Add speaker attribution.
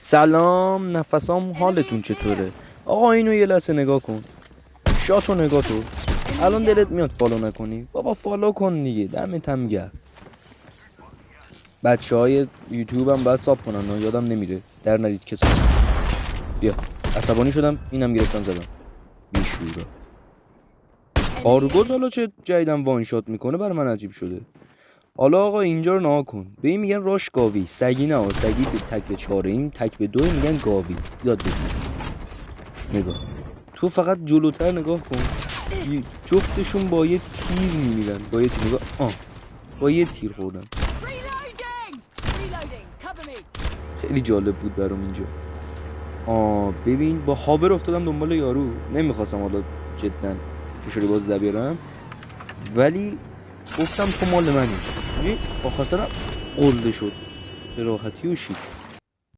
Speaker 1: سلام، نفسام حالتون چطوره؟ آقا اینو یه لحظه نگاه کن. شاتو نگاه تو. الان دلت میاد فالو نکنی؟ بابا فالو کن دیگه، دمت هم گرم. بچه های یوتیوب هم باید ساب کنن، یادم نمیره در نرید کسا. بیا عصبانی شدم، اینم گرفتم زدم. بیشورا آرگوز حالا چه جدیدم وان شات میکنه بر من عجیب شده. حالا آقا اینجا رو نها کن. به این میگن راش گاوی، سگی نه، سگی تک به 4 این تک به 2 میگن گاوی. یاد بگیر. نگاه تو فقط جلوتر نگاه کن، جفتشون با یه تیر میمیرن. با یه تیر نگاه، با یه تیر خوردن. خیلی جالب بود برام اینجا. ببین با هاور افتادم دنبال یارو. نمیخواستم حالا جدا فشاری باز در بیارم، ولی گفتم تو مال منی. آخر سرم قلده شد به راحتی و شیک.